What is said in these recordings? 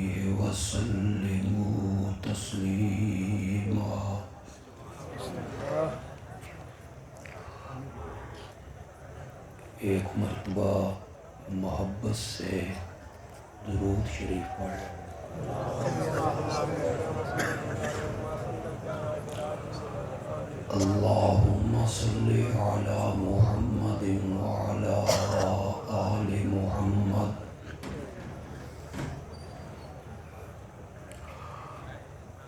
عليه وسلموا تسليما. ایک مرتبہ محبت سے درود شریف پڑھ. اللهم صل على محمد وعلى آل محمد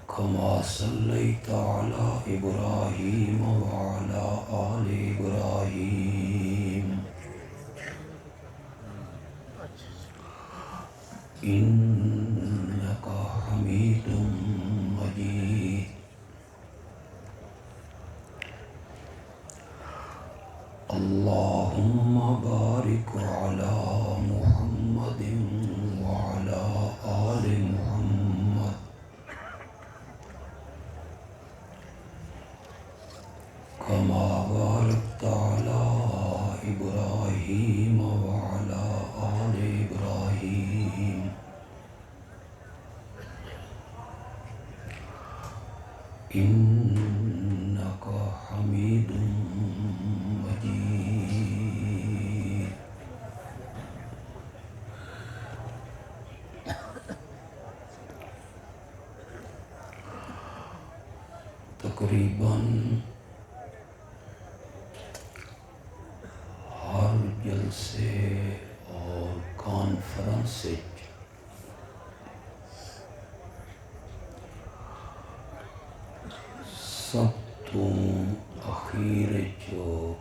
كما صليت على إبراهيم وعلى آل إبراهيم إنك حميد مجيد. اللهم بارك على محمد وعلى آل محمد كما باركت على إبراهيم وعلى آل إبراهيم إنك حميد مجيد. تقریباً ہر جلسے اور کانفرنس سب تو اخیر جو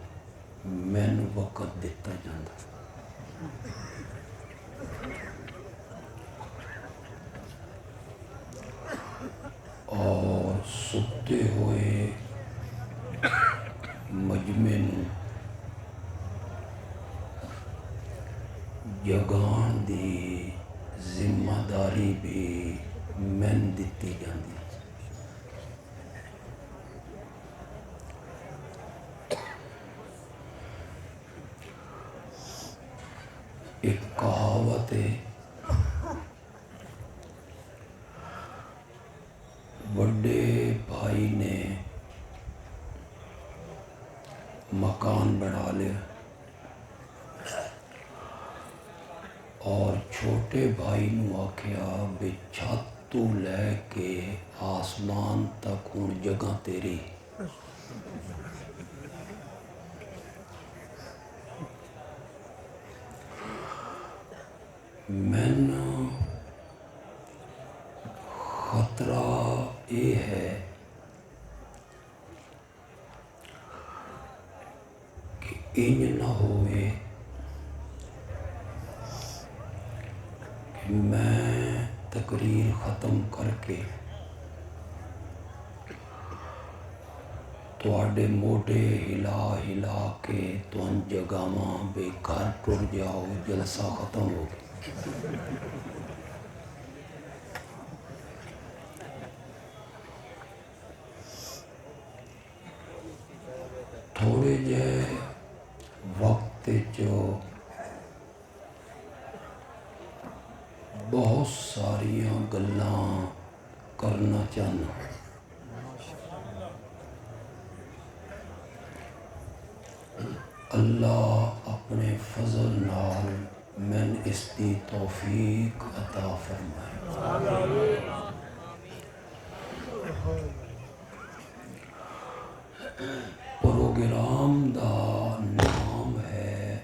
مین وقت دیتا جاتا اور ستے ہوئے مجمع نوں جگان دی ذمہ داری بھی مین دیتی جاندی. ایک کہاوت ہے، بڑے بھائی نے مکان بنا لیا اور چھوٹے بھائی نو آکھیا بے چھت تو لے کے آسمان تک ہن جگہ تیری. مینوں خطرہ یہ ہے کہ انج نہ ہوئے کہ میں تقریر ختم کر کے تواڈے موڈے ہلا ہلا کے تون جگاواں بے گھر ٹر جاؤ جلسہ ختم ہو گیا. تھوڑے جے وقت جو بہت ساریاں گلاں کرنا چاہنا. اللہ اپنے فضل نال من اس دی توفیق عطا فرمائے. پروگرام دا نام ہے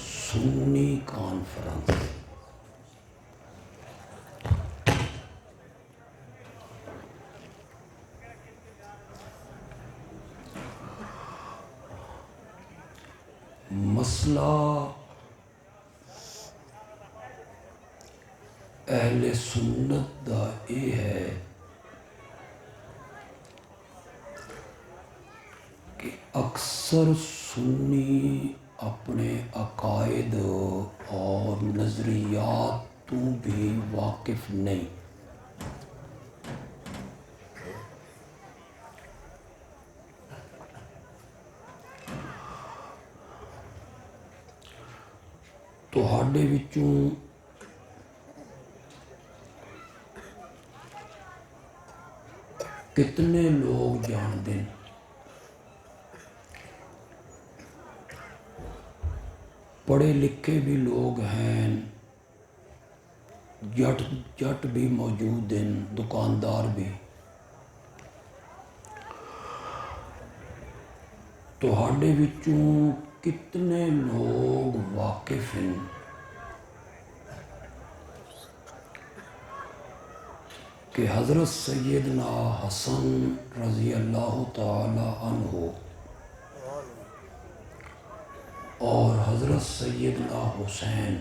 سنی کانفرنس. مسئلہ اہل سنت دا یہ ہے کہ اکثر سنی اپنے عقائد اور نظریات تو بھی واقف نہیں. تہاڈے وچوں کتنے لوگ جانتے ہیں پڑھے لکھے بھی لوگ ہیں، جٹ بھی موجود ہیں، دکاندار بھی، تہاڈے وچوں کتنے لوگ واقف ہیں کہ حضرت سیدنا حسن رضی اللہ تعالی عنہ اور حضرت سیدنا حسین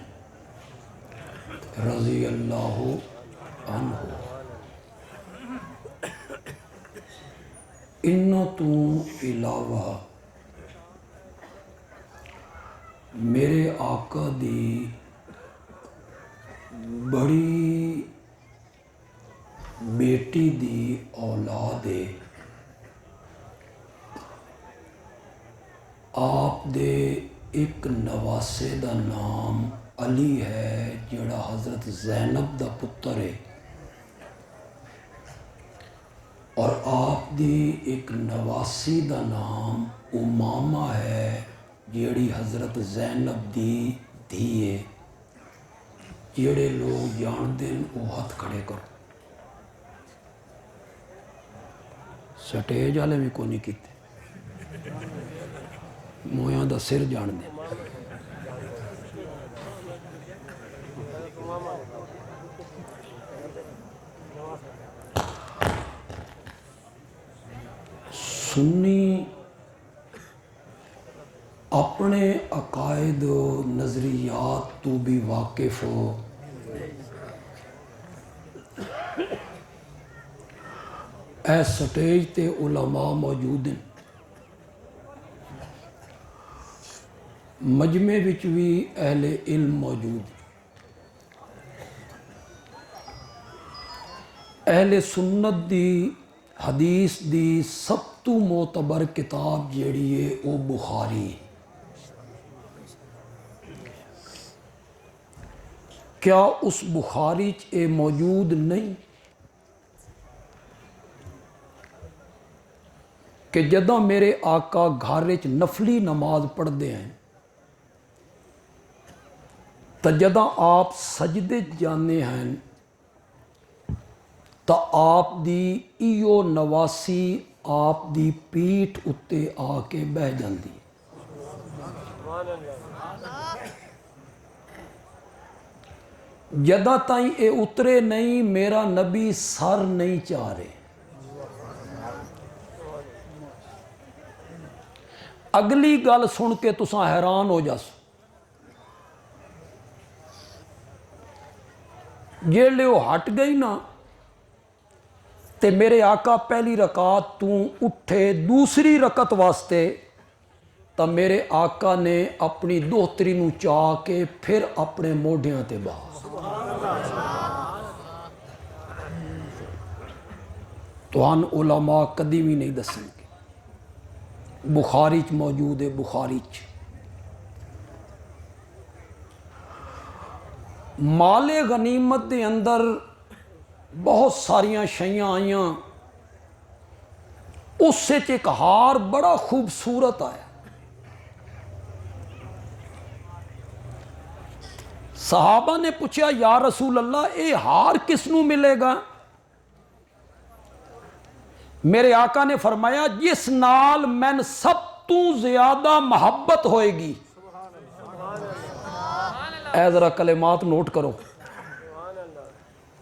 رضی اللہ عنہ انہاں تو علاوہ میرے آقا دی بڑی بیٹی دی اولاد ہے، آپ دے ایک نواسے دا نام علی ہے جڑا حضرت زینب دا پتر ہے، اور آپ دی ایک نواسی دا نام امامہ ہے جیڑی حضرت زینب دی دھی ہے۔ جڑے لوگ جان دیں وہ ہاتھ کھڑے کرو، سٹیج والے بھی کو نہیں کیتے، مویاں دا سر جان دیں۔ سنی اپنے عقائد و نظریات تو بھی واقف ہو، اے سٹیج تے علماء موجود ہیں، مجمع وچ بھی اہل علم موجود ہیں، اہل سنت دی حدیث دی سب تو معتبر کتاب جیڑی ہے وہ بخاری ہے۔ کیا اس بخاری اے موجود نہیں کہ جدہ میرے آقا گھر نفلی نماز پڑھتے ہیں تو جدہ آپ سجدے جانے ہیں تو آپ دی ایو نواسی آپ دی پیٹھ اتے آ کے بہ جاندی، جدہ تائیں اے اترے نہیں میرا نبی سر نہیں چاہ رہے۔ اگلی گل سن کے تساں حیران ہو جاسو، جیلے وہ ہٹ گئی نا تے میرے آقا پہلی رکعت تو اٹھے دوسری رکعت واسطے، تو میرے آقا نے اپنی دوہتری نو چاہ کے پھر اپنے موڈیاں تے باہر، تو ہن علماء کدی بھی نہیں دسیں گے، بخاری چ موجود ہے، بخاری چ۔ مال غنیمت دے اندر بہت ساریاں شیاں آئیاں، اس سے ایک ہار بڑا خوبصورت آیا، صحابہ نے پوچھا یا رسول اللہ اے ہار کس نو ملے گا؟ میرے آقا نے فرمایا جس نال من سب تو زیادہ محبت ہوئے گی، اے ذرا کلمات نوٹ کرو،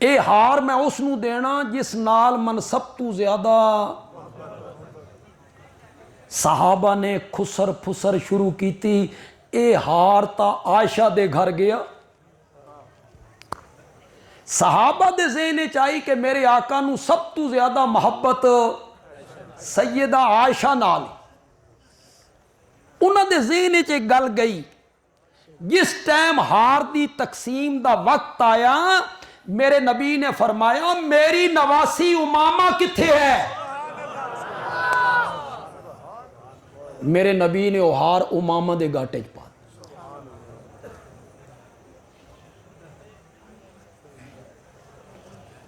اے ہار میں اس نو دینا جس نال من سب تو زیادہ۔ صحابہ نے خسر پھسر شروع کی تھی، اے ہار تا عائشہ دے گھر گیا۔ صحابہ دے ذہن چاہی کہ میرے آقا نو سب تو زیادہ محبت سیدہ عائشہ نال، انہاں دے ذہن چ ایک گل گئی، جس ٹائم ہار دی تقسیم دا وقت آیا میرے نبی نے فرمایا میری نواسی امامہ کتھے ہے؟ میرے نبی نے وہ ہار امامہ دے گاٹے چ پا،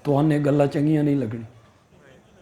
تو انہیں گلہ چنگیاں نہیں لگنی،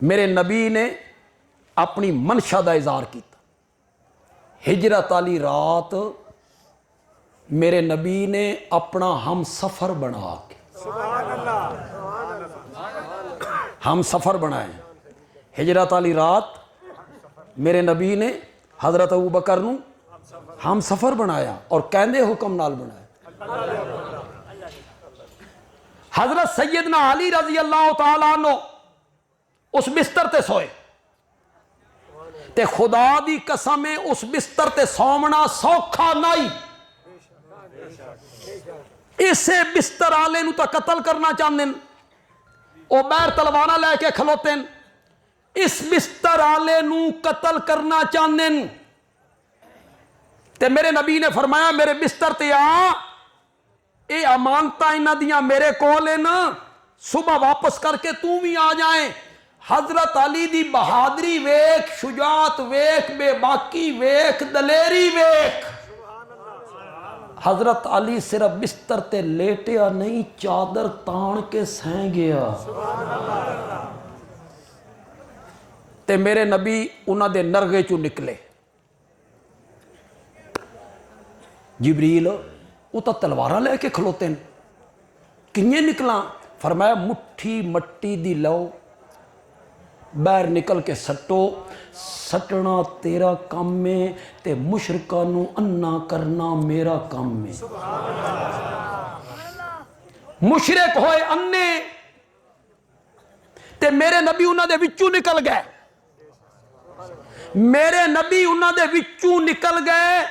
میرے نبی نے اپنی منشا دا اظہار کیتا. ہجرت والی رات میرے نبی نے اپنا ہم سفر بنا کے ہم سفر بنائے. ہجرت والی رات میرے نبی نے حضرت ابو بکر نو ہم سفر بنایا اور کہندے حکم نال بنایا. حضرت سیدنا علی رضی اللہ تعالیٰ عنہ اس بستر تے سوئے تے خدا دی قسم اس بستر تے سومنا سوکھا نہیں. اسے بستر آلے نو تا قتل کرنا چاہتے ہیں, او بیر تلوارہ لے کے کھلوتے ہیں. اس بستر آلے نو قتل کرنا چاہتے ہیں تے میرے نبی نے فرمایا میرے بستر تے آ, اے امانتہ انہاں دیاں میرے کول ہیں نا, صبح واپس کر کے تو بھی آ جائیں. حضرت علی دی بہادری ویکھ, شجاعت ویکھ, بے باکی ویکھ, دلیری ویکھ. حضرت علی صرف بستر تے لیٹیا نہیں, چادر تان کے سہیں گیا. تے میرے نبی انہاں دے نرغے چوں نکلے. جبریل وہ تو تلوارہ لے کے کھلوتے ہیں, کنیے نکلاں؟ فرمایا مٹھی مٹی دی لو, باہر نکل کے سٹو. سٹنا تیرا کام میں تے مشرکاں نو انا کرنا میرا کام میں. مشرک ہوئے انے تے میرے نبی انہاں دے وچوں نکل گئے. میرے نبی انہاں دے وچوں نکل گئے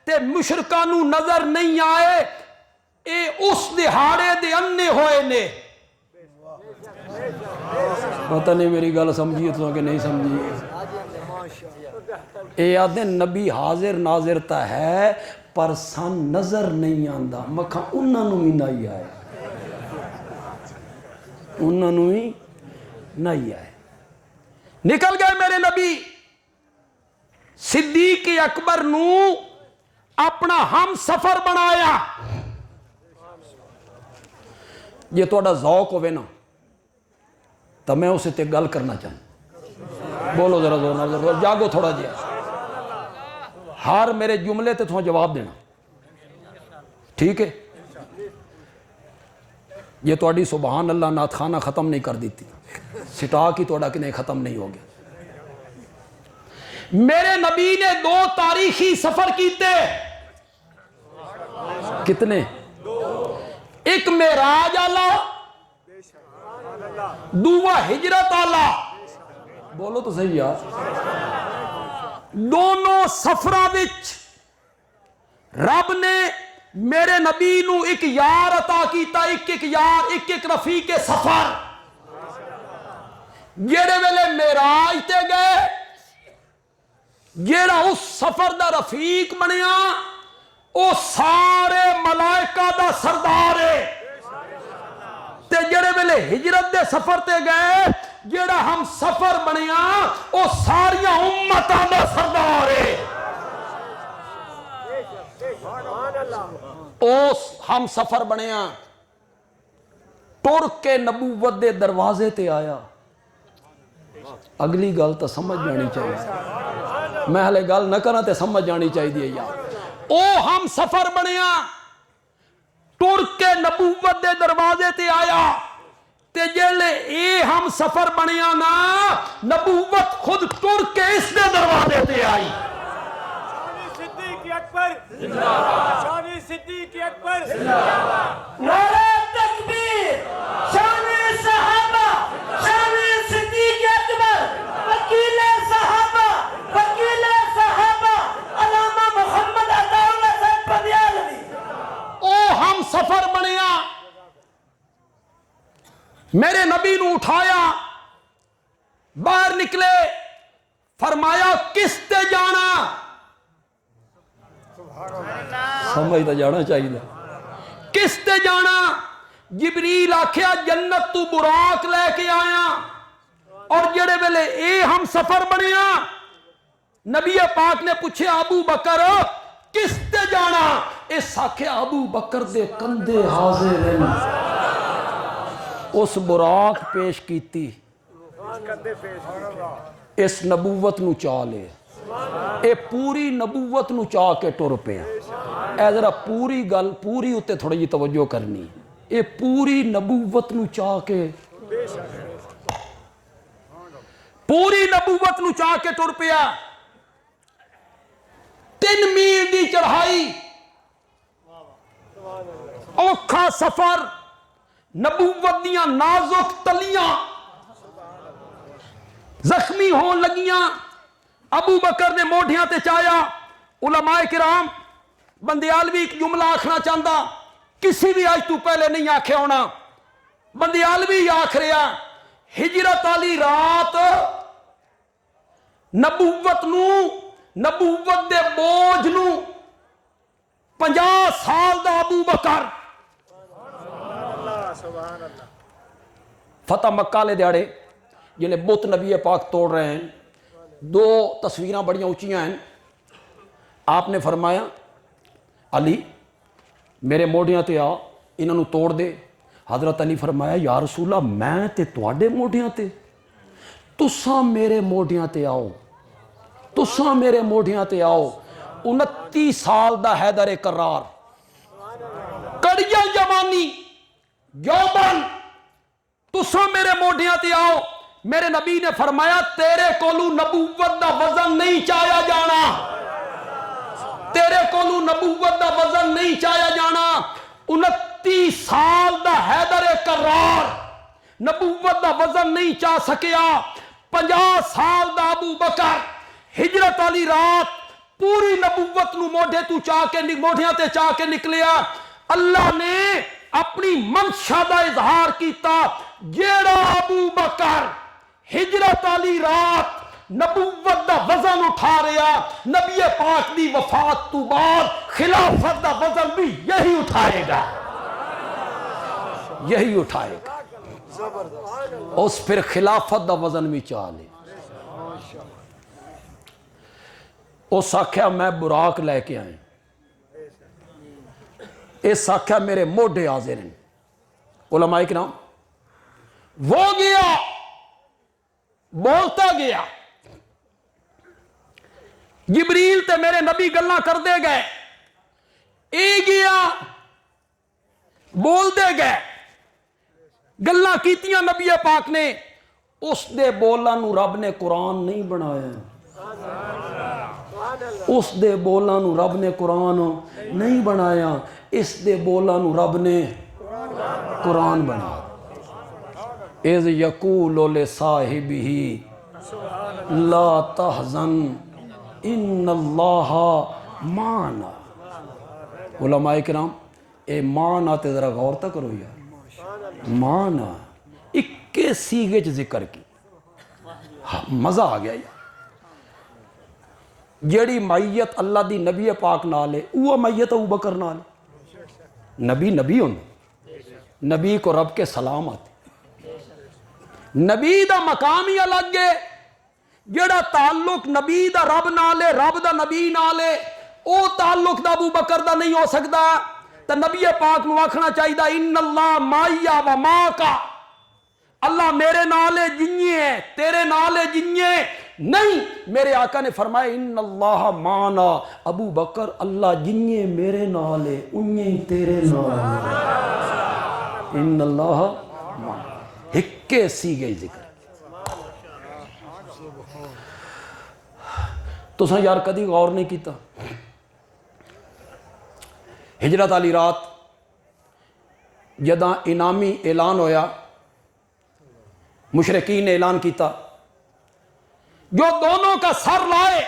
تے مشرکاں نو نظر نہیں آئے. اے اس دہاڑے دے انے ہوئے نے. پتہ نہیں میری گل سمجھی تو کہ نہیں سمجھی. اے آدھے نبی حاضر ناظر تا ہے پر سن نظر نہیں آندا. مکھا انہاں نو ہی نہیں آئے, انہاں نو ہی نہیں آئے. نکل گئے میرے نبی. صدیق اکبر نو اپنا ہم سفر بنایا. یہ تھوڑا ذوق ہوئے نا تو میں اسے تے گل کرنا چاہوں. بولو ذرا زور نہ, جاگو تھوڑا جیا. ہر میرے جملے تے تھوڑا جواب دینا, ٹھیک ہے؟ یہ تھوڑی سبحان اللہ نعت خانہ ختم نہیں کر دیتی, سٹاک ہی تھوڑا کہ نہیں ختم نہیں ہو گیا. میرے نبی نے 2 تاریخی سفر کیتے. کتنے؟ ایک معراج آلا, دوواں ہجرت آلا. بولو تو صحیح یار. دونوں سفراں وچ رب نے میرے نبی نو ایک یار عطا کیتا, ایک یار, ایک رفیق سفر. جیڑے ویلے معراج تے گئے, جیڑا اس سفر دا رفیق بنیا او سارے ملائکہ دا سردار ہے. تے جڑے ویلے ہجرت دے سفر تے گئے, جیڑا ہم سفر بنیا او ساریاں امتاں دا سردار ہے. اس ہم سفر بنیا ٹر کے نبوت دے دروازے تے آیا. اگلی گل تو سمجھ جانی چاہیے, میں ہلے گل نہ کرنا تے سمجھ جانی چاہیے یار. او ہم سفر بنیا ٹر کے نبوت دے دروازے تے آیا. تے جیلے اے ہم سفر بنیا نا, نبوت خود ٹر کے اس دے دروازے تے آئی. صدیق اکبر زندہ باد, شان صدیق اکبر زندہ باد. نعرہ تکبیر, شان صحابہ, شان صدیق اکبر, وکیل صحابہ, وکیل صحابہ, علامہ محمد عطا اللہ صاحب بدیالوی. او ہم سفر بنیا. میرے نبی نو اٹھایا, باہر نکلے, فرمایا کس تے جانا؟ سمجھتا جانا چاہیے. کس تے جانا؟ جبریل آکھیا جنت تو براق لے کے آیا. اور جڑے ویلے اے ہم سفر بنیا, نبی پاک نے پوچھے ابو بکر کس تے جانا؟ اس آکھیا ابو بکر دے کندھے حاضر ہیں. اس براق پیش کیتی. اس نبوت نو چاہ لے اے پوری نبوت نو چاہ کے ٹر پیا اے ذرا پوری گل پوری اتے تھوڑی جی توجہ کرنی اے پوری نبوت نو چاہ کے پوری نبوت نو چاہ کے ٹر پیا 3 میل دی چڑھائی اوکھا سفر نبوت دیاں نازک تلیاں زخمی ہون لگیاں ابو بکر نے موڈیاں تے چایا علماء کرام بندیالوی ایک جملہ آکھنا چاہتا کسی بھی آج تو پہلے نہیں آکھے ہونا بندیالوی آکھ رہا ہجرت والی رات نبوت دے بوجھ نو 50 سال دا ابو بکر فتح مکہ لے دیاڑے جنہیں بت نبی پاک توڑ رہے ہیں 2 تصویراں بڑیاں اونچیاں ہیں آپ نے فرمایا علی میرے موڈیاں تے آ انہاں نو توڑ دے حضرت علی فرمایا یا رسول اللہ میں تے تواڈے موڈیاں تے تساں میرے موڈیاں تے آؤ تساں میرے موڈیاں تے آؤ 29 سال دا حیدر کرار کڑیا جوانی یوبن تساں میرے موڈیاں تے آؤ میرے نبی نے فرمایا تیرے کولو نبوت دا وزن نہیں چایا جانا تیرے کولو نبوت دا وزن نہیں چایا جانا 29 سال دا حیدر کرار نبوت دا وزن نہیں چاہ سکیا 50 سال دا ابو بکر ہجرت والی رات پوری نبوت نو موڈیاں تے چاہ کے نکلیا اللہ نے اپنی منشا دا اظہار کیتا جیڑا ابو بکر ہجرت والی رات نبوت دا وزن اٹھا رہا نبی پاک دی وفات تو بعد خلافت دا وزن بھی یہی اٹھائے گا یہی اٹھائے گا اس پھر خلافت دا وزن بھی چاہ لے اس آکھیا میں براق لے کے آئیں اس آکھیا میرے موڈے حاضر ہیں علماء کرام وہ گیا بولتا گیا جبریل تے میرے نبی گلاں کر دے گئے اے گیا بول دے گئے گلاں کیتیاں نبی پاک نے اس دے بولاں نو رب نے قرآن نہیں بنایا اس دے بولاں نو رب نے قرآن نہیں بنایا اس دے بولاں نو رب نے قرآن بنایا اذ یقول لصاحبہ لا تحزن ان اللہ معنا علماء کرام اے معنا تے ذرا غور تک کرو یار معنا 21 سیغے چ ذکر کی مزہ آ گیا یار جیڑی معیت اللہ دی نبی پاک نالے وہ معیت ابو بکر نالے نبی ہوں نبی کو رب کے سلام آتے نبی دا مقام ہی الگ ہے جیڑا تعلق نبی دا رب نالے رب دا نبی نالے او تعلق دا ابو بکر دا نہیں ہو سکتا تو نبی پاک نو آکھنا چاہیے ان اللہ مایا و ما کا اللہ میرے نالے جنیے ہیں تیرے نالے جنیے نہیں میرے آقا نے فرمایا ان اللہ مانا ابو بکر اللہ جنیے میرے نالے انہیں تیرے نالے ان اللہ مانا ہکے سیگے ذکر تو سن یار کدی غور نہیں کیتا ہجرت والی رات جداں انعامی اعلان ہویا مشرکین نے اعلان کیتا جو دونوں کا سر لائے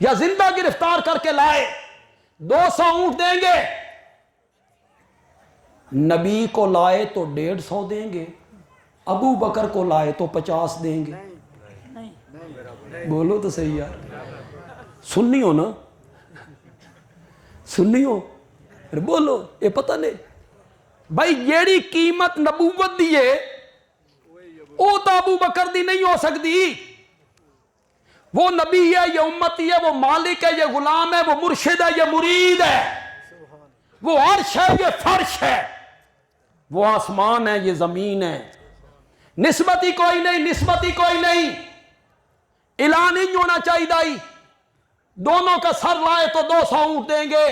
یا زندہ گرفتار کر کے لائے 200 اونٹ دیں گے نبی کو لائے تو 150 دیں گے ابو بکر کو لائے تو 50 دیں گے بولو تو صحیح یار سننی ہو نا سننی ہو بولو یہ پتہ نہیں بھائی جیڑی قیمت نبوت دی ہے وہ تو ابو بکر دی نہیں ہو سکتی وہ نبی ہے یہ امتی ہے وہ مالک ہے یہ غلام ہے وہ مرشد ہے یہ مرید ہے وہ عرش ہے یہ فرش ہے وہ آسمان ہے یہ زمین ہے نسبت ہی کوئی نہیں، نسبت ہی کوئی نہیں، اعلان نہیں ہونا چاہیے۔ دونوں کا سر لائے تو 200 اونٹ دیں گے،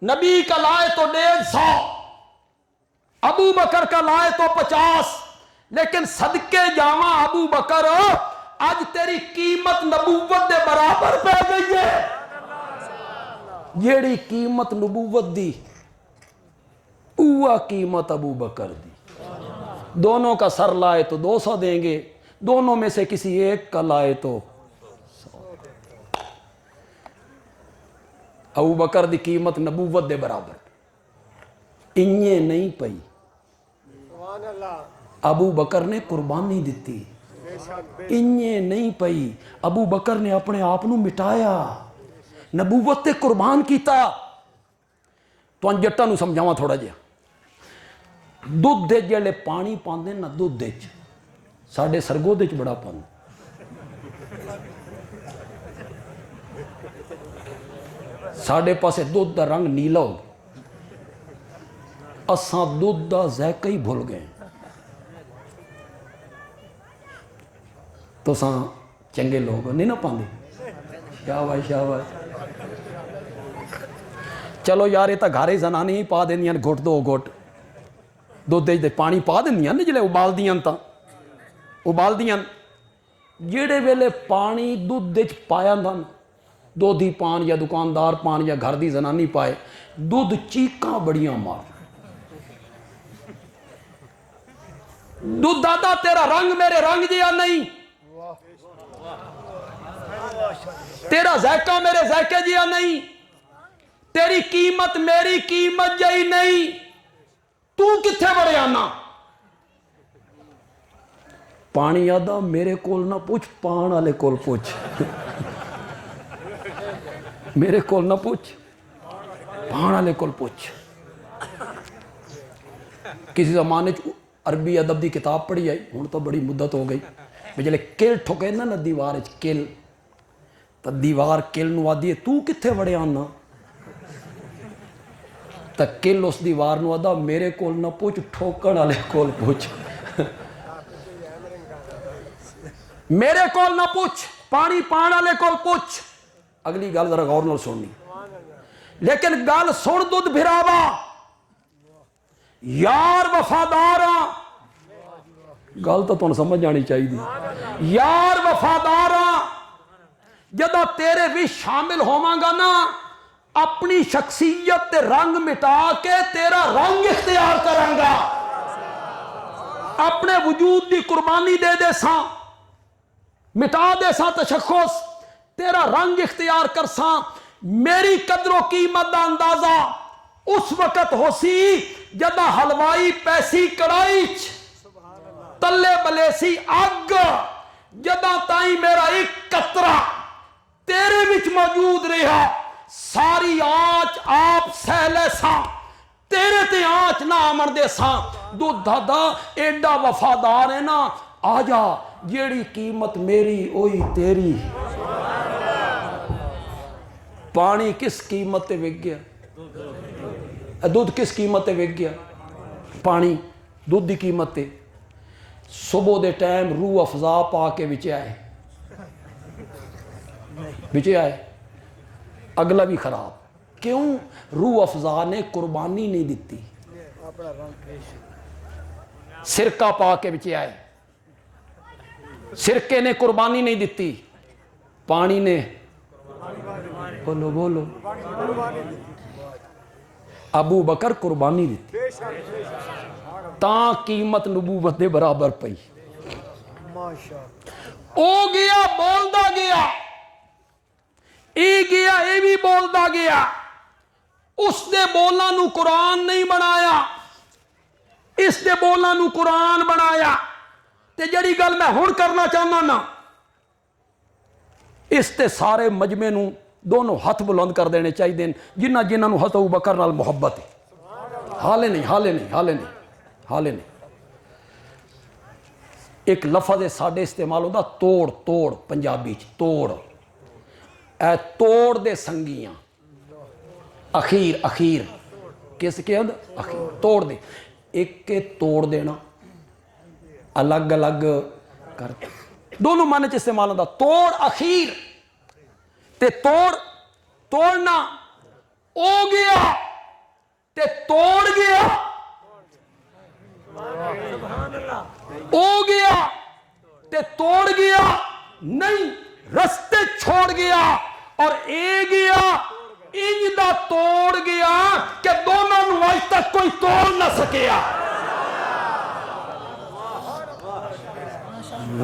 نبی کا لائے تو 150، ابو بکر کا لائے تو 50، لیکن صدقے جاواں ابو بکر اج تیری قیمت نبوت دے برابر پہ گئی ہے۔ جیڑی قیمت نبوت دی اوہ قیمت ابو بکر دی۔ دونوں کا سر لائے تو 200 دیں گے، دونوں میں سے کسی ایک کا لائے تو 100۔ ابو بکر دی قیمت نبوت دے برابر، انہیں نہیں پئی۔ ابو بکر نے قربانی دیتی، انہیں نہیں پئی۔ ابو بکر نے اپنے آپ نو مٹایا، نبوت تے قربان کیتا۔ تو جٹا نو سمجھاواں تھوڑا جہا، دودھ دے جڑے پانی پاندے نا، دودھ دے ساڈے سرگو دے بڑا پاندے، ساڈے پاسے دودھ دا رنگ نیلا ہو، اساں دودھ دا ذائقہ ہی بھول گئے۔ تو ساں چنگے لوگ نہیں نہ پاندے، شاباش شاباش۔ چلو یار، یہ تو گھارے زنانی ہی پا دینیاں گھٹ دو گھٹ، دودھ دے پانی پا دینیاں نا جلے ابال دیاں، تا ابال دیاں۔ جیڑے ویلے پانی دودھ دے پایا نا، دودھی پان یا دکاندار پان یا گھر دی زنانی پائے، دودھ چیکاں بڑیاں مار، دودھ دادا تیرا رنگ میرے رنگ جیا نہیں، تیرا ذائقہ میرے ذائقے جیا نہیں، تیری قیمت میری قیمت جئی نہیں، تو کتھے بڑے آنا؟ پانی آدھا میرے کول نہ پوچھ، پان والے کول پوچھ، میرے کول نہ پوچھ، پان والے کول پوچھ۔ کسی زمانے عربی ادب دی کتاب پڑھی آئی، ہوں تو بڑی مدت ہو گئی، جلے کل ٹھوکے نا دیوار کل، تو دیوار کل نو آدھی ہے تو کتھے بڑے آنا؟ تو کل اس دیوار نو آدھا میرے کول نہ پوچھ، ٹھوکن والے کول پوچھ، میرے کول نہ پوچھ، پانی پان والے کول پوچھ۔ اگلی گل ذرا غور نال سننی، لیکن گل سن دودھ بھراوا، یار وفاداراں، گل تو تمہیں سمجھ آنی چاہیے، یار وفاداراں جدو تیرے بھی شامل ہوواں گا نا، اپنی شخصیت تے رنگ مٹا کے تیرا رنگ اختیار کروں گا، اپنے وجود دی قربانی دے دے ساں، مٹا دے ساں تشخص، تیرا رنگ اختیار کر ساں۔ میری قدر و قیمت دا اندازہ اس وقت ہو سی جدہ حلوائی پیسی کڑائی تلے بلیسی اگ، جدہ تائیں میرا ایک قطرہ تیرے وچ موجود رہا، ساری آنچ آپ سہلے ساں، تیرے تے آنچ نہ آمن دے ساں۔ دو دادا ایڈا وفادار ہے نا، آجا جیڑی قیمت میری اوہی تیری۔ پانی کس قیمت تے وک گیا؟ دودھ کس قیمت تے وک گیا؟ پانی دودھ دی قیمت تے۔ صبح دے ٹائم روح افزا پا کے بچے آئے، اگلا بھی خراب۔ کیوں؟ روح افزا نے قربانی نہیں دیتی، سرکہ پا کے بچے آئے، سرکے نے قربانی نہیں دیتی، پانی نے، بولو بولو، ابو بکر قربانی دیتی، تاں قیمت نبوت دے برابر پئی۔ او گیا بولدا گیا، اے گیا اے بھی بولدا گیا، اس دے بولاں نو قرآن نہیں بنایا، اس دے بولاں نو قرآن بنایا۔ تے جڑی گل میں ہن کرنا چاہنا نا، اس تے سارے مجمع نو دونوں ہاتھ بلند کر دینے چاہیے، جنہ نو حضرت ابو بکر نال محبت ہے۔ حالے نہیں۔ ایک لفظ ہے ساڈے استعمال ہوتا توڑ پنجابی توڑ، اے توڑ دے سنگیاں، اخیر کس کے اخیر توڑ دے، ایک کے توڑ دینا، الگ الگ کر دونوں معنی چ استعمال ہوتا توڑ اخیر تے توڑنا او گیا تے توڑ گیا او گیا تے توڑ گیا نہیں رستے چھوڑ گیا اور اے گیا انج دا توڑ گیا کہ دونوں نو آج تک کوئی توڑ نہ سکیا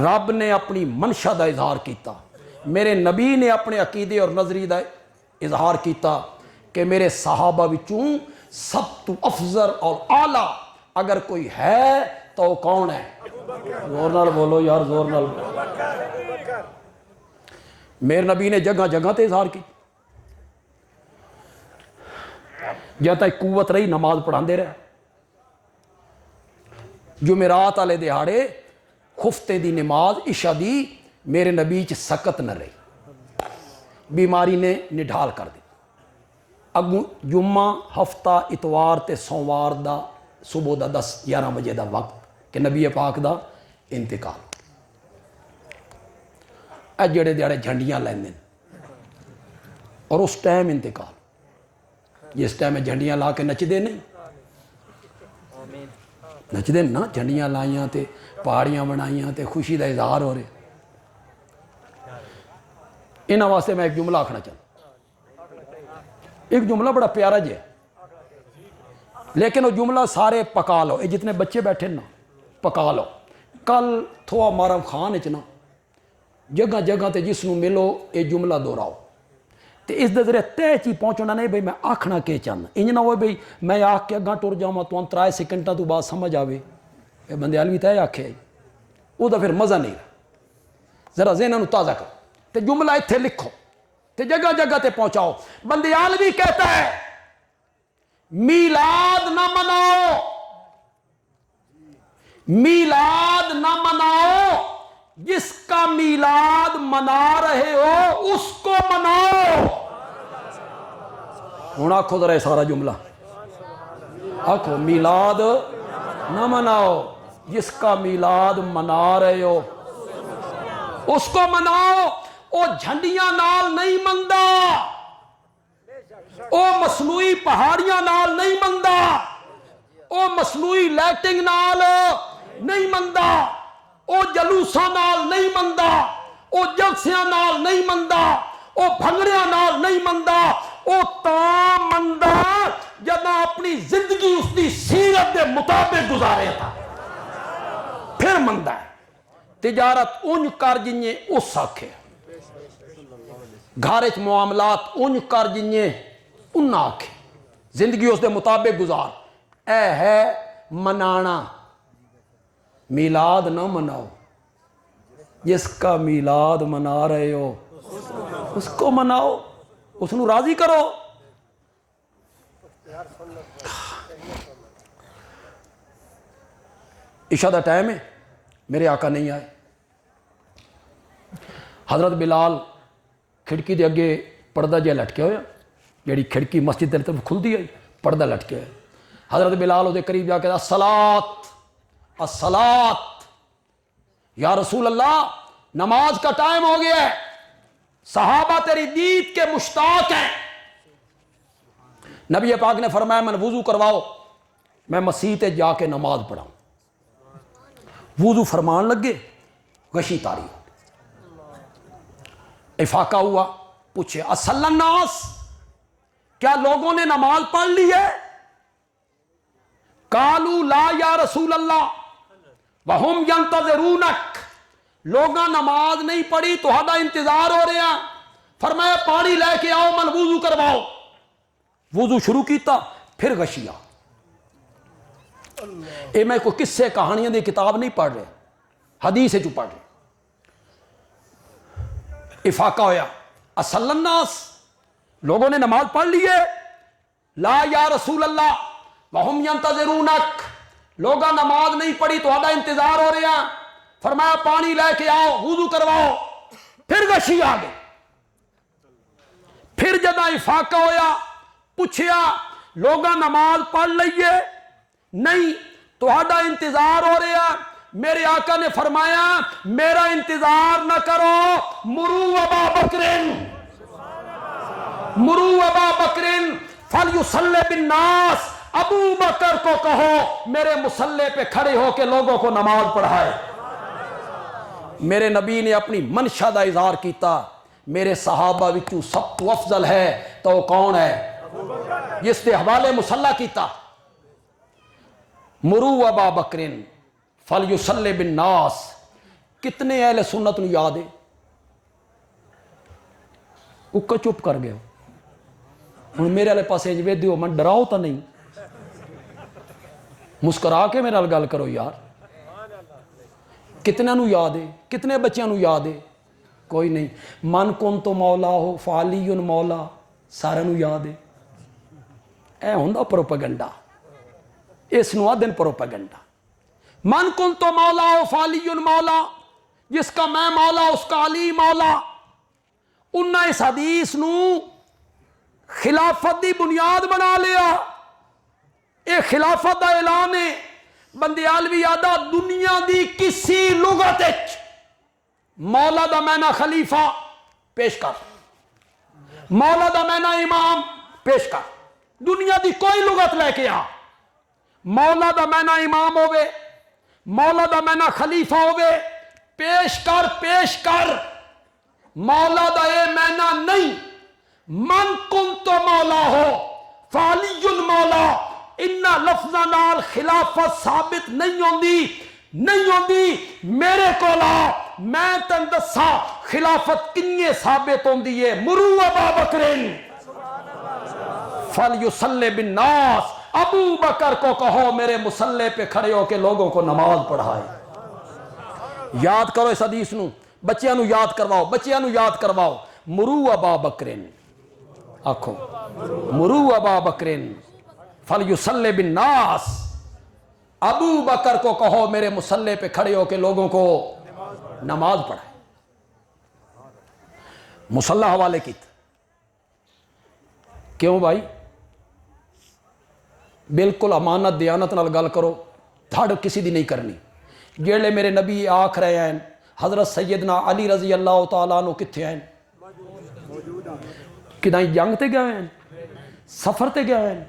رب نے اپنی منشا دا اظہار کیتا میرے نبی نے اپنے عقیدے اور نظری دا اظہار کیتا کہ میرے صحابہ وچوں سب تو افضل اور اعلیٰ اگر کوئی ہے تو وہ کون ہے زور نال بولو یار زور نال میرے نبی نے جگہ جگہ تے اظہار کی جہاں تک قوت رہی نماز پڑھان دے رہے جمعرات والے دہاڑے خفتے دی نماز عشاء دی میرے نبی چ سکت نہ رہی بیماری نے نڈھال کر دی اگوں جمعہ ہفتہ اتوار تے سوموار دا صبح دا 10-11 بجے دا وقت کہ نبی پاک دا انتقال اے جڑے دیڑے جھنڈیاں لیندے اور اس ٹائم انتقال جس ٹائم جھنڈیاں لا کے نچ دے نہیں نچ دے نا جھنڈیاں لائیاں تے پہاڑیاں بنائیاں تے خوشی دا اظہار ہو رہے انہاں واسطے میں ایک جملہ آکھنا چاہتا ایک جملہ بڑا پیارا جی ہے لیکن وہ جملہ سارے پکا لو یہ جتنے بچے بیٹھے نا پکا لو کل تھوا مارم خان اچنا جگہ جگہ تے جس نو ملو یہ جملہ دہراؤ تے اس دے ذریعے تے چی پہنچنا نہیں بھئی میں آکھنا کے چاہنا انج نہ ہوئے بھئی میں آکھ کے اگاں ٹر جاؤں تو 3 سیکنڈاں تو بعد سمجھ آوے اے بندے علوی تے آکھے وہ دا پھر مزہ نہیں رہا ذرا ذہناں نو تازہ کرو تے جملہ ایتھے لکھو تے جگہ جگہ تے پہنچاؤ بندے علوی کہتا ہے میلاد نہ مناؤ میلاد نہ مناؤ جس کا میلاد منا رہے ہو اس کو مناؤ ہوں آکھو ذرا سارا جملہ آکھو میلاد نہ مناؤ جس کا میلاد منا رہے ہو اس کو مناؤ او جھنڈیاں نال نہیں مندا او مصنوعی پہاڑیاں نال نہیں مندا او مصنوعی لائٹنگ نال نہیں مندا او جلوساں نال نہیں مندا او جلسیاں نال نہیں مندا او بھنگڑیاں نال نہیں مندا او تاں مندا جداں اپنی زندگی اس دی سیرت دے مطابق گزارے تھا پھر مندا ہے تجارت انج کر جنہیں اس آکھے گھارچ معاملات انج کر جنہیں ان آکھے زندگی اس دے مطابق گزار اے ہے منانا میلاد نہ مناؤ جس کا میلاد منا رہے ہو اس کو مناؤ اس نو راضی کرو عشاء دا ٹائم ہے میرے آقا نہیں آئے حضرت بلال کھڑکی دے اگے پردہ جے لٹکے ہویا جیڑی کھڑکی مسجد دے طرف کھل دی آئی پردہ لٹکے ہویا حضرت بلال دے قریب جا کے الصلاۃ الصلاۃ یا رسول اللہ نماز کا ٹائم ہو گیا ہے صحابہ تیری دید کے مشتاق ہیں نبی پاک نے فرمایا من وضو کرواؤ میں مسیح تے جا کے نماز پڑھاؤں وضو فرمان لگے غشی تاری افاقہ ہوا پوچھے اصل الناس کیا لوگوں نے نماز پڑھ لی ہے قالوا لا یا رسول اللہ وہم ینتظرونک لوگاں نماز نہیں پڑھی تو ہدا انتظار ہو رہے ہیں فرمایا پانی لے کے آؤ من وضو کرواؤ وضو شروع کیتا پھر غشیا اے میں کوئی قصے کہانیاں دی کتاب نہیں پڑھ رہے حدیث جو پڑھ رہے افاقہ ہویا اصل الناس لوگوں نے نماز پڑھ لی ہے لا یا رسول اللہ وہم ینتظرونک لوگاں نماز نہیں پڑھی تو ہدا انتظار ہو رہے ہیں فرمایا پانی لے کے آؤ وضو کرواؤ پھر غشی آ گئی پھر جدہ افاقہ ہویا پوچھیا لوگاں نماز پڑھ لئیے نہیں تو ہدا انتظار ہو رہا میرے آقا نے فرمایا میرا انتظار نہ کرو، مرو ابا بکرن، مرو ابا بکرن فلیصلی بالناس، ابو بکر کو کہو میرے مصلی پہ کھڑے ہو کے لوگوں کو نماز پڑھائے۔ میرے نبی نے اپنی منشا دا اظہار کیتا، میرے صحابہ وچوں سب تو افضل ہے تو وہ کون ہے؟ جس نے حوالے مصلی کیتا، مرو ابا بکرن فلیصلی بالناس۔ کتنے اہل سنت نو یاد ہے؟ اکا چپ کر گیا۔ ہوں میرے والے پاس انج دیو، من ڈراؤ تو نہیں، مسکرا کے میرے نال گل کرو یار۔ کتنے نو یاد ہے؟ کتنے بچیاں نو یاد ہے؟ کوئی نہیں۔ من کن تو مولا ہو فعلی مولا، سارے نو یاد ہے۔ اے ہوندا پروپیگنڈا، اس نو آدن پروپیگنڈا۔ من کن تو مولا ہو فعلی مولا، جس کا میں مولا اس کا علی مولا۔ انہاں اس حدیث نو خلافت دی بنیاد بنا لیا۔ اے خلافت دا اعلان ہے۔ بندیالوی آدھا دنیا دی کسی لغت وچ مولا دا معنی خلیفہ پیش کر، مولا دا معنی امام پیش کر، دنیا دی کوئی لغت لے کے آ، مولا دا معنی امام ہوئے، مولا دا معنی خلیفہ ہوئے، پیش کر پیش کر۔ مولا دا اے معنی نہیں من کن تو مولا ہو فعلی المولا، انہا لفظہ نال خلافت ثابت نہیں ہوندی، نہیں ہوندی۔ میرے کولا میں تن دسا خلافت کنیے ثابت ہوندی ہے۔ مرو ابا بکرن فلیصلی بالناس، ابو بکر کو کہو میرے مصلی پہ کھڑے ہو کے لوگوں کو نماز پڑھائے۔ یاد کرو اس حدیث نو، بچیاں نو یاد کرواؤ، بچیاں نو یاد کرواؤ۔ مرو ابا بکرن، آکھو مرو ابا بکرن فلیصلی بالناس، ابو بکر کو کہو میرے مصلی پہ کھڑے ہو کے لوگوں کو نماز پڑھائے۔ مصلی حوالے کی کیوں بھائی؟ بالکل امانت دیانت نال گل کرو، دھڑ کسی دی نہیں کرنی۔ جیڑے میرے نبی آکھ رہے ہیں حضرت سیدنا علی رضی اللہ تعالیٰ عنہ کتھے ہیں؟ کدائیں جنگ تے گئے ہیں، سفر تے گئے ہیں،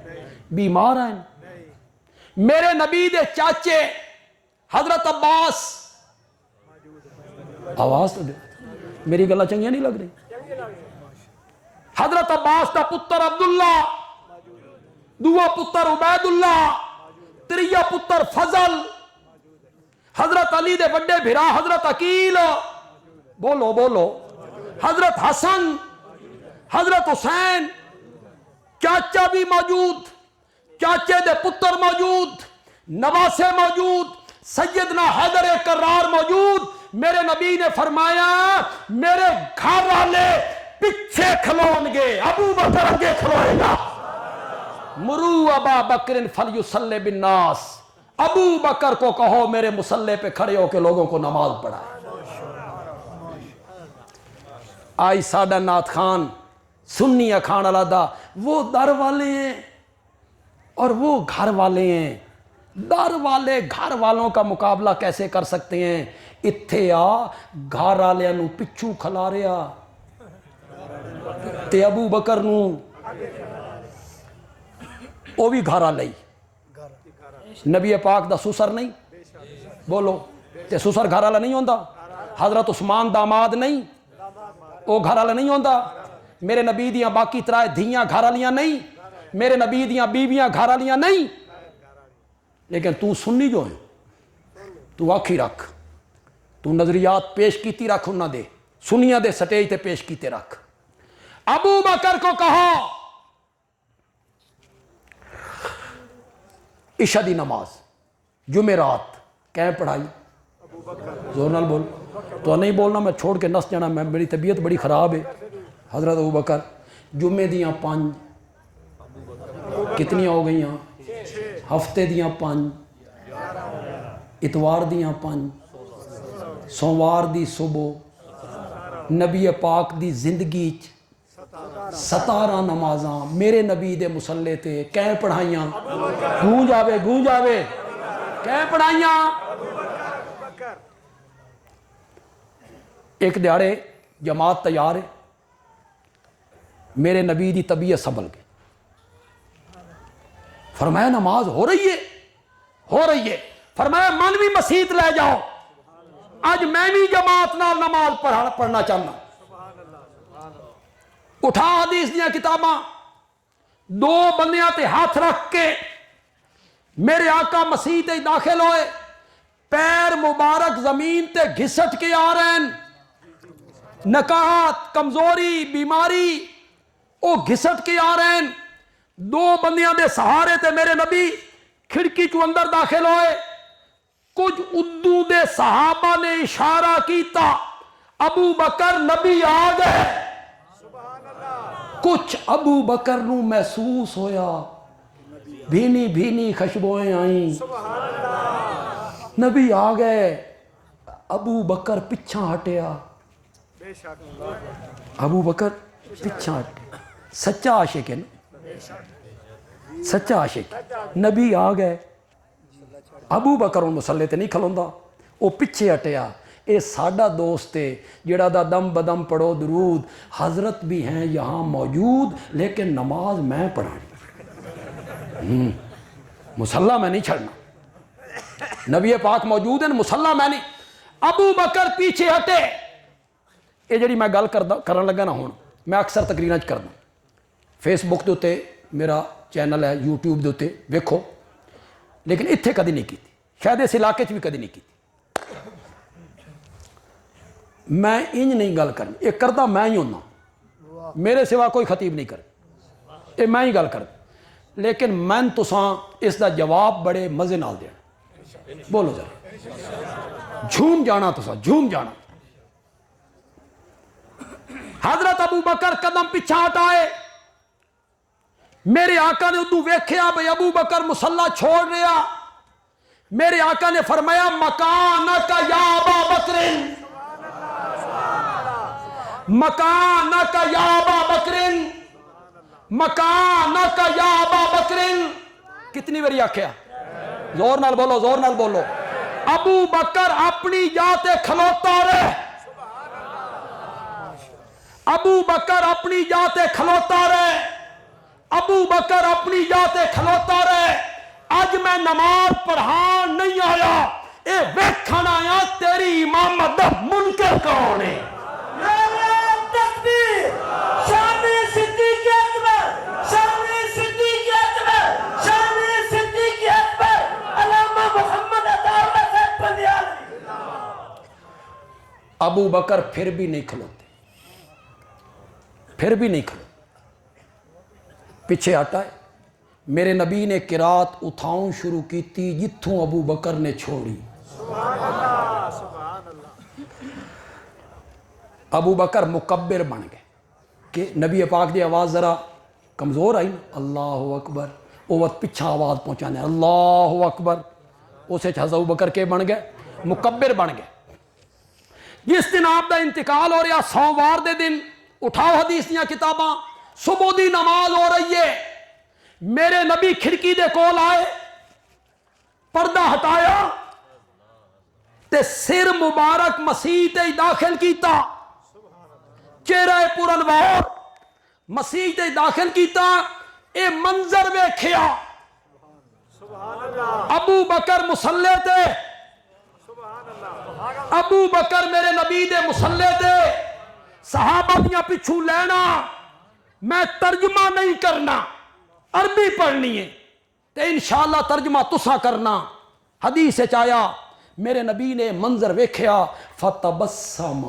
بیمار ہیں۔ میرے نبی دے چاچے حضرت عباس، آواز تو دے، میری گلہ چنگیاں نہیں لگ رہی۔ حضرت عباس دا پتر عبداللہ، دوہ پتر عبید اللہ، تریہ پتر فضل، حضرت علی دے بڑے بھرا حضرت عقیل، بولو بولو، حضرت حسن، حضرت حسین، چاچا بھی موجود، چاچے دے پتر موجود، نواسے موجود، سیدنا حیدر کرار موجود۔ میرے نبی نے فرمایا میرے گھر والے پیچھے کھلون گے، ابو بکر آگے کھلوئے گا۔ مرو ابا بکر فلیصلی بالناس، ابو بکر کو کہو میرے مصلی پہ کھڑے ہو کے لوگوں کو نماز پڑھائے۔ آئی ساڈا نعت خان سنی اکھان علیحدہ، وہ در والے ہیں اور وہ گھر والے ہیں۔ در والے گھر والوں کا مقابلہ کیسے کر سکتے ہیں؟ اتھے آ گھر والے نو پچھو کھلا رہا تے ابو بکر نو وہ بھی گھر والے، نبی پاک دا سسر نہیں، بولو تے سسر گھر والا نہیں ہوندا؟ حضرت عثمان داماد نہیں، وہ گھر والا نہیں ہوندا؟ میرے نبی دیاں باقی ترائے دھیاں گھر والیاں نہیں، میرے نبی دیاں بیویاں گھر والیاں نہیں۔ لیکن تو سنی جو ہے، تو آکھی رکھ، تو نظریات پیش کیتی رکھ، انہاں دے سنیاں دے سٹیج تے پیش کیتے رکھ۔ ابو بکر کو کہو عشاء دی نماز جمعرات کہیں پڑھائی؟ زور نال بول، تو نہیں بولنا میں چھوڑ کے نس جانا، میں میری طبیعت بڑی خراب ہے۔ حضرت ابو بکر جمعے دیاں 5 کتنی ہو گئی ہیں؟ ہفتے دیاں 5، اتوار دیاں 5، سوموار دی صبح، نبی پاک دی زندگی 17 نمازاں میرے نبی دے مصلی تے کہیں پڑھائیاں؟ گونج آوے گونج آوے، کہیں پڑھائیاں؟ ایک دیہڑے جماعت تیار ہے, میرے نبی دی طبیعت سنبھل گئی, فرمایا نماز ہو رہی ہے, ہو رہی ہے, فرمایا من بھی مسیت لے جاؤ, آج میں بھی جماعت نال نماز پڑھنا چاہنا. اٹھا حدیث دیا کتاباں, دو بندیاں تے ہاتھ رکھ کے میرے آقا مسیح تے داخل ہوئے, پیر مبارک زمین تے گھسٹ کے آ رہے ہیں, نکاہت کمزوری بیماری او گھسٹ کے آ رہے ہیں. دو بندیاں دے سہارے تے میرے نبی کھڑکی چو اندر داخل ہوئے. کچھ اردو دے صحابہ نے اشارہ کیتا ابو بکر نبی آ گئے. کچھ ابو بکر نو محسوس ہویا بھینی بھینی خوشبوئیں آئیں, نبی آ گئے. ابو بکر پچھا ہٹیا, ابو بکر پچھا ہٹیا. سچا عاشق ہے نا, سچا عاشق. نبی آ گئے, ابو بکر ان مسلے تے نہیں کھلوندا, وہ پیچھے ہٹیا. اے ساڈا دوست ہے جڑا دا دم بدم پڑھو درود, حضرت بھی ہیں یہاں موجود لیکن نماز میں پڑھانی, مسلح میں نہیں چھڑنا. نبی پاک موجود ہیں, مسلح میں نہیں. ابو بکر پیچھے ہٹے. یہ جڑی میں گل کرن لگا نا ہوں, میں اکثر تقریراں چ کردا. فیس بک دے اتے میرا چینل ہے, یوٹیوب دے اتے ویکھو, لیکن اتھے کدی نہیں کی, شاید اس علاقے چ بھی کدی نہیں کی. میں انج نہیں گل کرنی, یہ کردا میں ہی ہونا, میرے سوا کوئی خطیب نہیں کرے, یہ میں ہی گل کر. لیکن میں تساں اس دا جواب بڑے مزے نال دینا. بولو ذرا, جھوم جانا تساں, جھوم جانا. حضرت ابو بکر قدم پیچھے ہٹائے. میرے آقا نے ادو ویکھیا بھئی ابو بکر مصلی چھوڑ رہا. میرے آقا نے فرمایا مکانک یا ابا بکر, مکانک یا ابا بکر, مکانک یا ابا بکر. کتنی باری آکھیا؟ زور نال بولو, زور نال بولو. ابو بکر اپنی جا تے کھلوتا رہے, ابو بکر اپنی جا تے کھلوتا رہے, ابو بکر اپنی جا تے کھلوتا رہے. اج میں نماز پڑھان نہیں آیا, اے ویکھن آیا تیری امامت دا منکر کون ہے. ابو بکر پھر بھی نہیں کھلوتے, پھر بھی نہیں کھلوتے, پیچھے ہٹا ہے. میرے نبی نے قرات اتھاؤں شروع کی تھی جتھوں ابو بکر نے چھوڑی. ابو بکر مکبر بن گئے کہ نبی پاک دی آواز ذرا کمزور آئی نا, اللہ اکبر, وہ وقت پیچھا آواز پہنچانے اللہ اکبر. اسے حضرت ابو بکر کے بن گئے, مکبر بن گئے. جس دن آپ دا انتقال ہو رہا, سوموار دے دن, اٹھاؤ حدیث دیاں کتاباں, صبح دی نماز ہو رہی ہے. میرے نبی کھڑکی دے کول آئے, پردہ ہٹایا تے سر مبارک مسیح تے داخل کیتا, چہرہ پر انوار مسیح تے داخل کیتا. اے منظر ویکھیا, ابو بکر مصلی تے, ابو بکر میرے نبی دے مصلی تے, صحابہ دیاں پچھو لینا. میں ترجمہ نہیں کرنا, عربی پڑھنی ہے تے انشاءاللہ ترجمہ تسا کرنا. حدیث چایا میرے نبی نے منظر ویکھیا, فتبسم,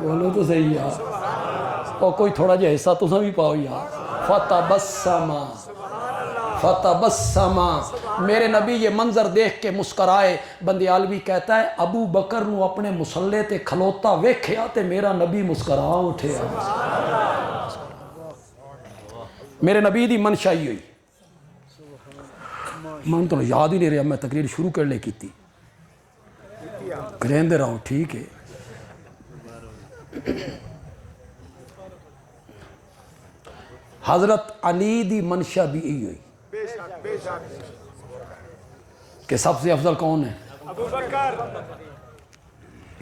بولو تو صحیح یار, اور کوئی تھوڑا جہا حصہ تسا بھی پاؤ یار. فتبسم, فتبسم. میرے نبی یہ منظر دیکھ کے مسکرائے. بندیالوی کہتا ہے ابو بکر نو اپنے مصلے تے کھلوتا ویکھیا تے میرا نبی مسکرا اٹھیا. میرے نبی دی منشا ہی ہوئی. من تو یاد ہی نہیں رہا, میں تقریر شروع کرنے کی تھی, کریندے رہو ٹھیک ہے. حضرت علی دی منشا بھی یہی ہوئی کہ سب سے افضل کون ہے؟ ابو بکر.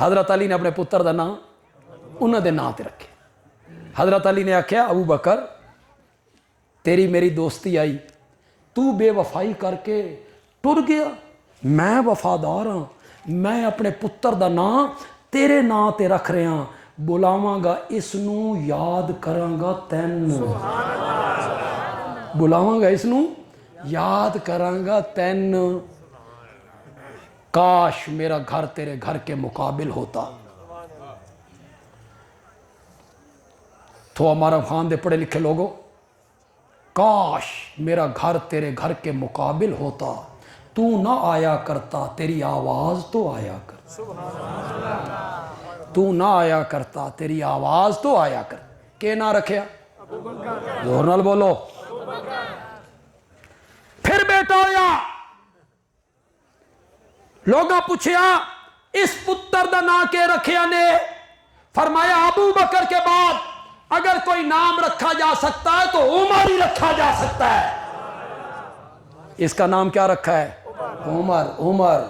حضرت علی نے اپنے پتر دا نام انہوں دے نام تے رکھے. حضرت علی نے آکھیا ابو بکر تیری میری دوستی آئی, تو بے وفائی کر کے ٹر گیا, میں وفادار ہاں, میں اپنے پتر دا نام تیرے نام تے رکھ رہا ہاں, بلاواں گا اس نو یاد کراں گا تین, بلاواں گا اس نو یاد کراں گا تین. کاش میرا گھر تیرے گھر کے مقابل ہوتا. تو ہمارا خان دے پڑھے لکھے لوگوں, کاش میرا گھر تیرے گھر کے مقابل ہوتا, تو نہ آیا کرتا تیری آواز تو آیا کرتا, تو نہ آیا کرتا تیری آواز تو آیا کرتا. کہ نہ رکھیا زور نال بولو. پھر بیٹا ہویا, لوگاں پوچھیا اس پتر دا نام کے رکھیا نے, فرمایا ابو بکر کے بعد اگر کوئی نام رکھا جا سکتا ہے تو عمر ہی رکھا جا سکتا ہے. اس کا نام کیا رکھا ہے؟ عمر. عمر.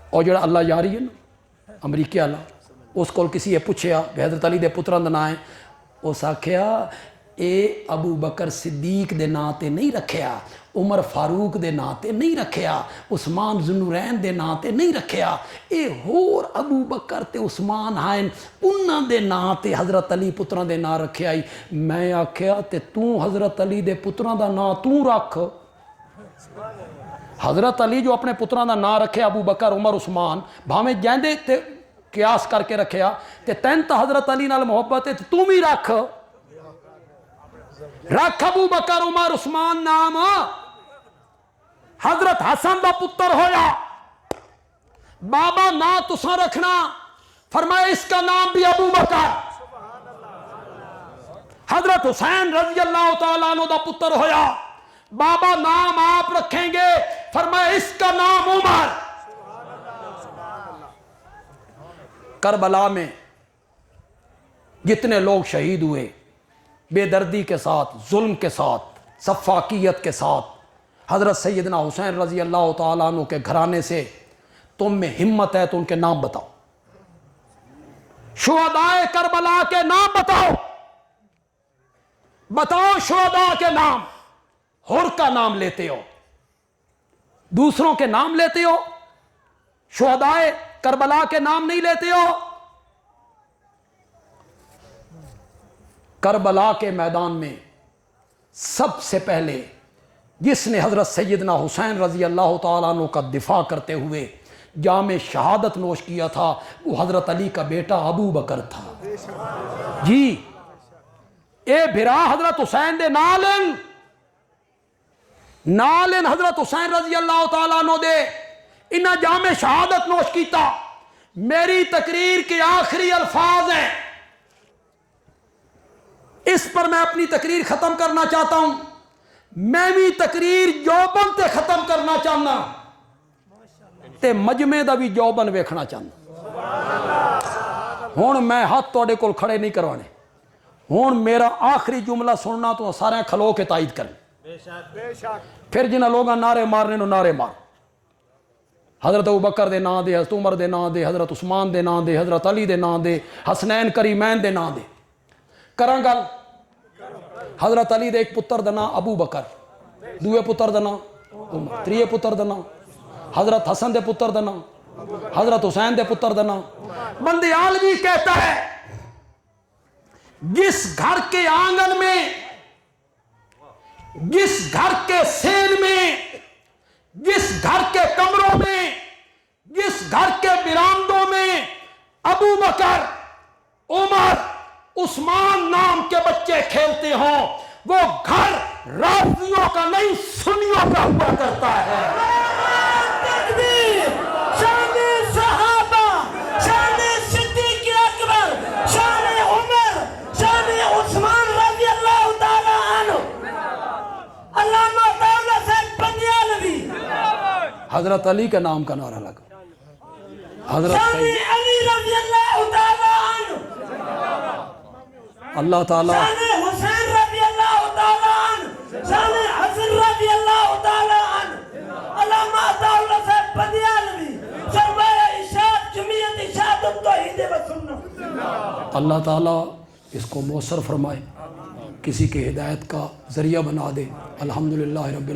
اور جڑا اللہ یاری ہے نا امریکی اللہ, اس کو کسی یہ پوچھیا حضرت علی دے پتران دا نام ہے, اس آکھیا اے ابو بکر صدیق دے نام تے نہیں رکھیا, عمر فاروق دے نام تے نہیں رکھیا, عثمان ذوالنورین دے نام تے نہیں رکھیا, اے ہور ابو بکر تے عثمان ہائن انہاں دے نام تے حضرت علی پتران دے نام رکھیا ہی. میں آکھیا تے تو حضرت علی دے پتران دا نام تو رکھ. حضرت علی جو اپنے پتران دا نام رکھے ابو بکر عمر عثمان بھاویں جیندے تے قیاس کر کے رکھیا, تے تین تا حضرت علی نال محبت ہے تو بھی رکھ. رکھ ابو بکر عمر عثمان نام. حضرت حسن دا پتر ہویا, بابا نا تساں رکھنا, فرمایا اس کا نام بھی ابو بکر. حضرت حسین رضی اللہ تعالیٰ عنہ دا پتر ہویا, بابا نام آپ رکھیں گے, فرمایا اس کا نام عمر. کربلا میں جتنے لوگ شہید ہوئے بے دردی کے ساتھ, ظلم کے ساتھ, سفاکیت کے ساتھ, حضرت سیدنا حسین رضی اللہ تعالیٰ عنہ کے گھرانے سے تم میں ہمت ہے تو ان کے نام بتاؤ. شہدائے کربلا کے نام بتاؤ, بتاؤ شہداء کے نام. حر کا نام لیتے ہو, دوسروں کے نام لیتے ہو, شہدائے کربلا کے نام نہیں لیتے ہو. کربلا کے میدان میں سب سے پہلے جس نے حضرت سیدنا حسین رضی اللہ تعالیٰ عنہ کا دفاع کرتے ہوئے جام شہادت نوش کیا تھا وہ حضرت علی کا بیٹا ابو بکر تھا. جی اے بھرا حضرت حسین دے نالن حضرت حسین رضی اللہ تعالیٰ عنہ دے انہاں جام شہادت نوش کیتا. میری تقریر کے آخری الفاظ ہیں, اس پر میں اپنی تقریر ختم کرنا چاہتا ہوں. میں بھی تقریر جوبن تے ختم کرنا چاہنا تے مجمع دا بھی جوبن ویکھنا چاہنا. ہون میں ہاتھ توڑے کول کھڑے نہیں کروانے, ہون میرا آخری جملہ سننا تو سارے کھلو کے تائید کریں. پھر جنہ لوگاں نعرے مارنے نو نعرے مار. حضرت ابو بکر دے نام دے, حضرت عمر دے نام دے, حضرت عثمان دے نام دے, حضرت علی دے نام دے, حسنین کریمین دے نام دے. کراں گل حضرت علی دے ایک پتر دا نام ابو بکر, دوے پتر دا نام عمر, تریے پتر دا نام حضرت حسن دے پتر دا نام, حضرت حسین دے پتر دا نام. بندے عالمی کہتا ہے جس گھر کے آنگن میں, جس گھر کے سین میں, جس گھر کے کمروں میں, جس گھر کے برآمدوں میں ابو بکر, عمر, عثمان نام کے بچے کھیلتے ہوں وہ گھر رافضیوں کا نہیں سنیوں کا ہوا کرتا ہے. تکبیر, شان صحابہ, شان صدیق اکبر, شان عمر, شان عثمان رضی اللہ تعالی عنہ. علامہ دولہ صاحب بنیالوی, حضرت علی کے نام کا نعرہ لگا. حضرت شان علی رضی اللہ تعالی عنہ, اللہ تعالیٰ شان حسین رضی اللہ تعالی عنہ, شان حسن رضی اللہ تعالی عنہ. علامہ دولہ صاحب بنیالوی, سرمایہ اشاعت جمعیت اللہ تعالیٰ اس کو مؤثر فرمائے، کسی کے ہدایت کا ذریعہ بنا دے۔ الحمدللہ رب